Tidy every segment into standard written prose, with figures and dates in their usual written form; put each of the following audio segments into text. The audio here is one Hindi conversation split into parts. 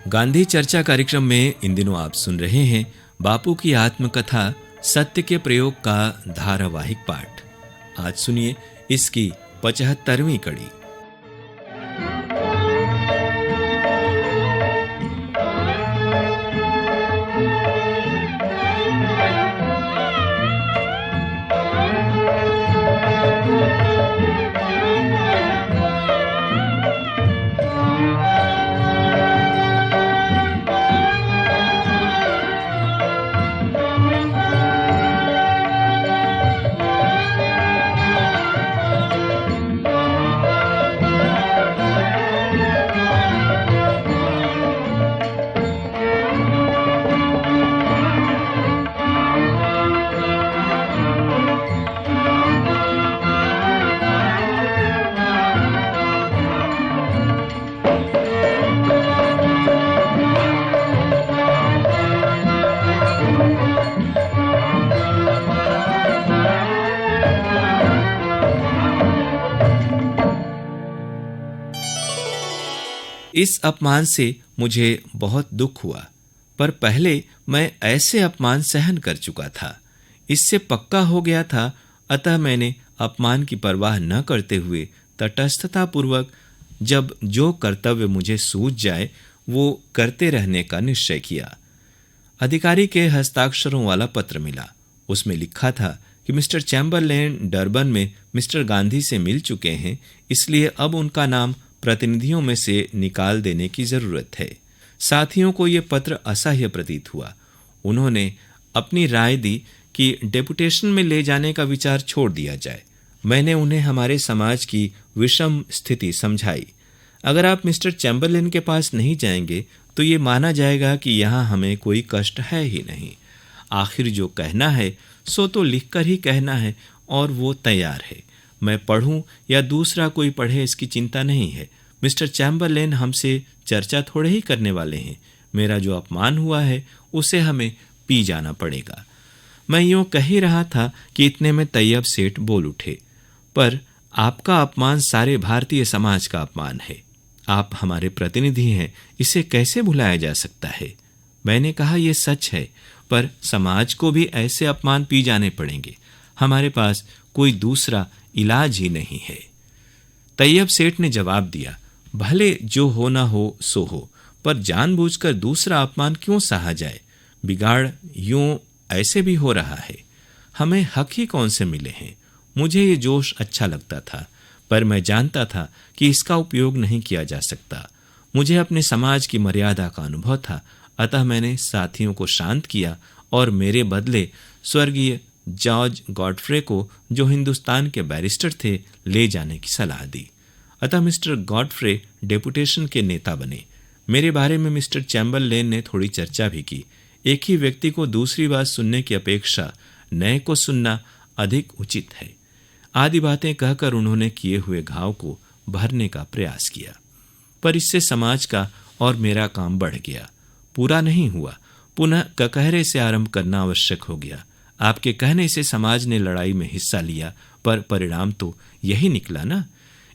गांधी चर्चा कार्यक्रम में इन दिनों आप सुन रहे हैं बापू की आत्मकथा सत्य के प्रयोग का धारावाहिक पाठ। आज सुनिए इसकी 75वीं कड़ी। इस अपमान से मुझे बहुत दुख हुआ, पर पहले मैं ऐसे अपमान सहन कर चुका था। इससे पक्का हो गया था, अतः मैंने अपमान की परवाह न करते हुए तटस्थतापूर्वक जब जो कर्तव्य मुझे सूझ जाए वो करते रहने का निश्चय किया। अधिकारी के हस्ताक्षरों वाला पत्र मिला। उसमें लिखा था कि मिस्टर चैम्बरलेन डरबन में मिस्टर गांधी से मिल चुके हैं, इसलिए अब उनका नाम प्रतिनिधियों में से निकाल देने की जरूरत है। साथियों को यह पत्र असह्य प्रतीत हुआ। उन्होंने अपनी राय दी कि डेपुटेशन में ले जाने का विचार छोड़ दिया जाए। मैंने उन्हें हमारे समाज की विषम स्थिति समझाई। अगर आप मिस्टर चैम्बरलेन के पास नहीं जाएंगे तो ये माना जाएगा कि यहाँ हमें कोई कष्ट है ही नहीं। आखिर जो कहना है सो तो लिखकर ही कहना है और वो तैयार है। मैं पढ़ूं या दूसरा कोई पढ़े इसकी चिंता नहीं है। मिस्टर चैम्बरलेन हमसे चर्चा थोड़े ही करने वाले हैं। मेरा जो अपमान हुआ है उसे हमें पी जाना पड़ेगा। मैं यूं कह ही रहा था कि इतने में तैयब सेठ बोल उठे, पर आपका अपमान सारे भारतीय समाज का अपमान है। आप हमारे प्रतिनिधि हैं, इसे कैसे भुलाया जा सकता है। मैंने कहा यह सच है, पर समाज को भी ऐसे अपमान पी जाने पड़ेंगे। हमारे पास कोई दूसरा इलाज ही नहीं है। तैयब सेठ ने जवाब दिया, भले जो हो ना हो सो हो, पर जानबूझकर दूसरा अपमान क्यों सहा जाए। बिगाड़ यूं ऐसे भी हो रहा है। हमें हक ही कौन से मिले हैं। मुझे ये जोश अच्छा लगता था, पर मैं जानता था कि इसका उपयोग नहीं किया जा सकता। मुझे अपने समाज की मर्यादा का अनुभव था, अतः मैंने साथियों को शांत किया और मेरे बदले स्वर्गीय जॉर्ज गॉडफ्रे को, जो हिंदुस्तान के बैरिस्टर थे, ले जाने की सलाह दी। अतः मिस्टर गॉडफ्रे डेपुटेशन के नेता बने। मेरे बारे में मिस्टर चैम्बरलेन ने थोड़ी चर्चा भी की। एक ही व्यक्ति को दूसरी बात सुनने की अपेक्षा नए को सुनना अधिक उचित है। आदि बातें कहकर उन्होंने किए हुए घाव को भरने का प्रयास किया, पर इससे समाज का और मेरा काम बढ़ गया। पूरा नहीं हुआ, पुनः ककहरे से आरंभ करना आवश्यक हो गया। आपके कहने से समाज ने लड़ाई में हिस्सा लिया, पर परिणाम तो यही निकला ना।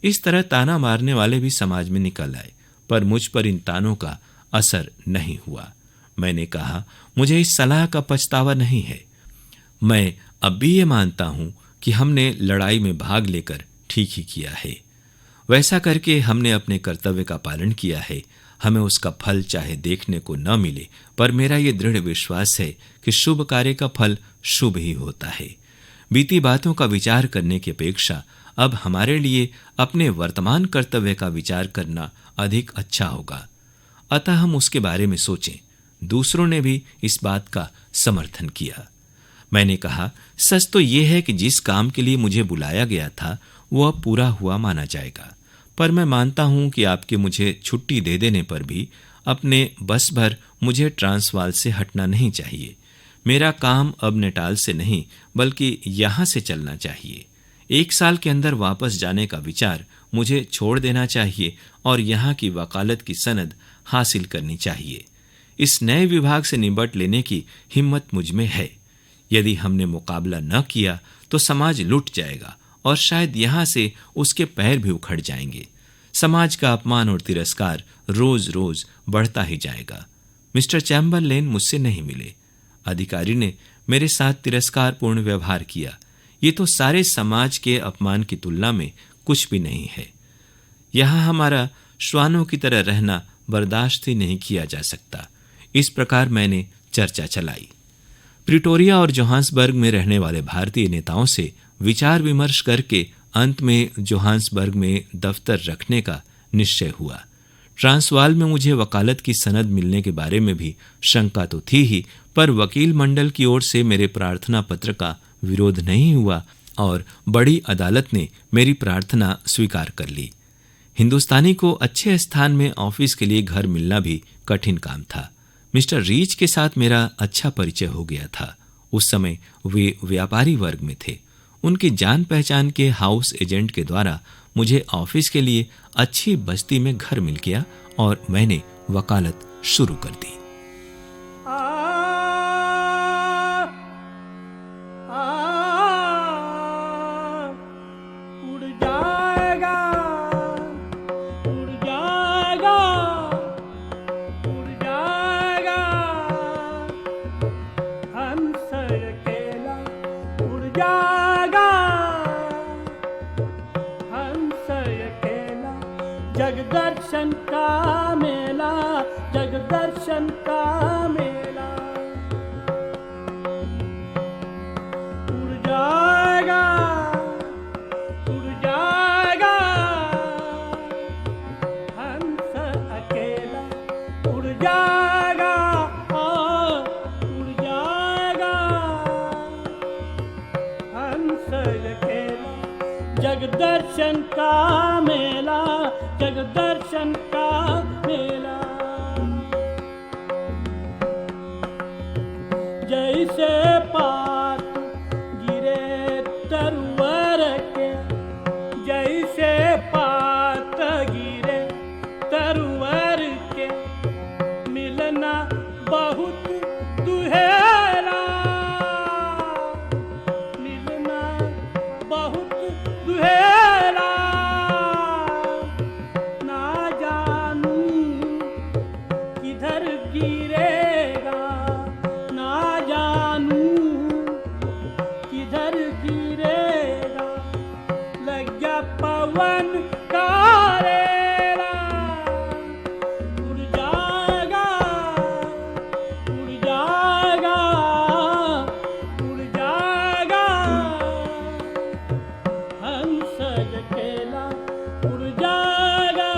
इस तरह ताना मारने वाले भी समाज में निकल आए, पर मुझ पर इन तानों का असर नहीं हुआ। मैंने कहा, मुझे इस सलाह का पछतावा नहीं है। मैं अब भी ये मानता हूं कि हमने लड़ाई में भाग लेकर ठीक ही किया है। वैसा करके हमने अपने कर्तव्य का पालन किया है। हमें उसका फल चाहे देखने को न मिले, पर मेरा ये दृढ़ विश्वास है कि शुभ कार्य का फल शुभ ही होता है। बीती बातों का विचार करने की अपेक्षा अब हमारे लिए अपने वर्तमान कर्तव्य का विचार करना अधिक अच्छा होगा। अतः हम उसके बारे में सोचें। दूसरों ने भी इस बात का समर्थन किया। मैंने कहा, सच तो यह है कि जिस काम के लिए मुझे बुलाया गया था वह पूरा हुआ माना जाएगा, पर मैं मानता हूं कि आपके मुझे छुट्टी दे देने पर भी अपने बस भर मुझे ट्रांसवाल से हटना नहीं चाहिए। मेरा काम अब नेटाल से नहीं बल्कि यहाँ से चलना चाहिए। 1 साल के अंदर वापस जाने का विचार मुझे छोड़ देना चाहिए और यहाँ की वकालत की सनद हासिल करनी चाहिए। इस नए विभाग से निपट लेने की हिम्मत मुझ में है। यदि हमने मुकाबला न किया तो समाज लुट जाएगा और शायद यहाँ से उसके पैर भी उखड़ जाएंगे। समाज का अपमान और तिरस्कार रोज रोज बढ़ता ही जाएगा। मिस्टर चैम्बरलेन मुझसे नहीं मिले। अधिकारी ने मेरे साथ तिरस्कारपूर्ण व्यवहार किया। ये तो सारे समाज के अपमान की तुलना में कुछ भी नहीं है। यहाँ हमारा श्वानों की तरह रहना बर्दाश्त ही नहीं किया जा सकता। इस प्रकार मैंने चर्चा चलाई। प्रिटोरिया और जोहान्सबर्ग में रहने वाले भारतीय नेताओं से विचार विमर्श करके अंत में जोहान्सबर्ग में दफ्तर रखने का निश्चय हुआ। ट्रांसवाल में मुझे वकालत की सनद मिलने के बारे में भी शंका तो थी ही, पर वकील मंडल की ओर से मेरे प्रार्थना पत्र का विरोध नहीं हुआ और बड़ी अदालत ने मेरी प्रार्थना स्वीकार कर ली। हिंदुस्तानी को अच्छे स्थान में ऑफिस के लिए घर मिलना भी कठिन काम था। मिस्टर रीच के साथ मेरा अच्छा परिचय हो गया था। उस समय वे व्यापारी वर्ग में थे। उनकी जान पहचान के हाउस एजेंट के द्वारा मुझे ऑफिस के लिए अच्छी बस्ती में घर मिल गया और मैंने वकालत शुरू कर दी। जगदर्शन का मेला, जगदर्शन का मेला, उड़ जाएगा, उड़ जाएगा हंस अकेला, उड़ जाएगा, उड़ जाएगा हंस अकेला, जगदर्शन का मेला, जगदर्शन का मेला। जैसे पात गिरे तरुवर के, जैसे पात गिरे तरुवर के, मिलना बहुत दुहेरा, मिलना बहुत दुहेरा, गिरेगा ना जानू किधर गिरेगा, लग गया पवन का रेला, उड़ जाएगा, उड़ जाएगा, उड़ जाएगा हंस अकेला, उड़ जाएगा।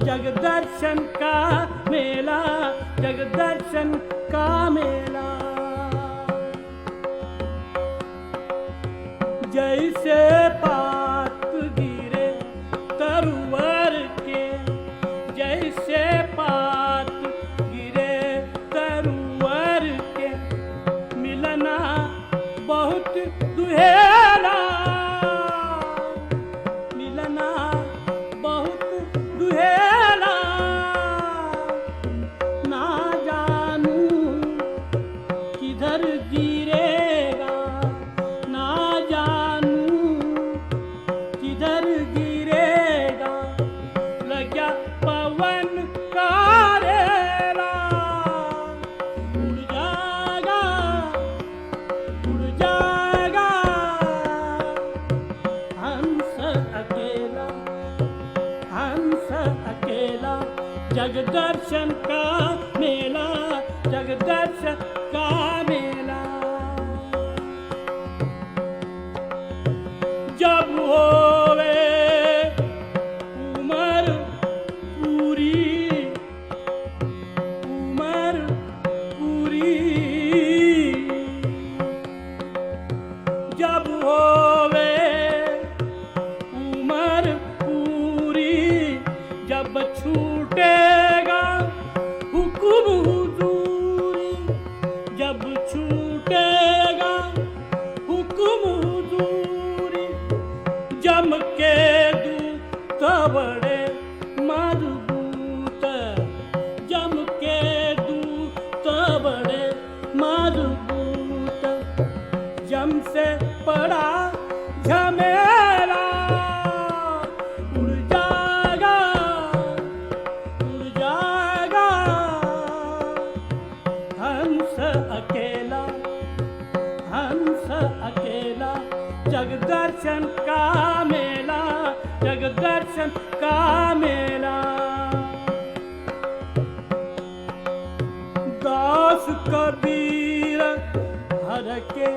जगदर्शन का मेला, जगदर्शन का मेला। जैसे पात गिरे तरुवर के, जैसे पात गिरे तरुवर के, मिलना बहुत दुहेरा, मिलना बहुत दुहेरा, ना जानू दर्शन का मेला, जग दर्शन का मेला। जब होवे उमर पूरी, उमर पूरी, जब होवे उमर पूरी, जब छूटेगा हुक्म हुजूरी, जब छूटेगा हुक्म हुजूरी, जम के दूत बड़े मजबूत, जम के दूत बड़े मजबूत, जम से पड़ा झमेला, उड़ जाएगा, उड़ जाएगा हंस अकेला, हंस अकेला। जग दर्शन का मेला, जग दर्शन का मेला। दास कबीर हर के,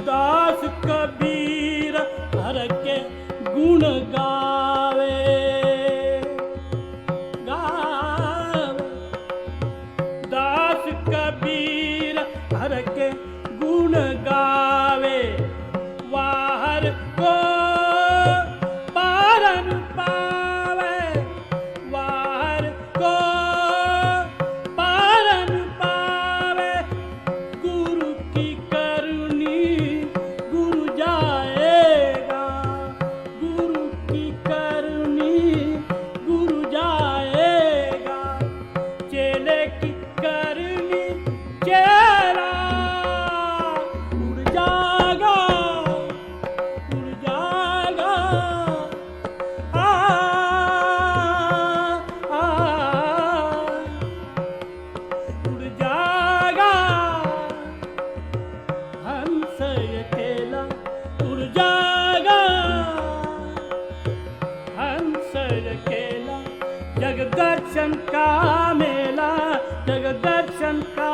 दास कबीर हर के गुण गावे, गावे। दास कबीर हर के गुण गावे, वाहर को पारन पावे, वाहर को पारन पावे। गुरु की करुणी गुरु जाएगा, गुरु की करुणी गुरु जाएगा। चेले की करनी चेला, उड़ जाएगा, उड़ जाएगा। आ, आ, उड़ जाएगा हंस अकेला, उड़ जाएगा हंस अकेला। जग दर्शन का मेला, जग दर्शन का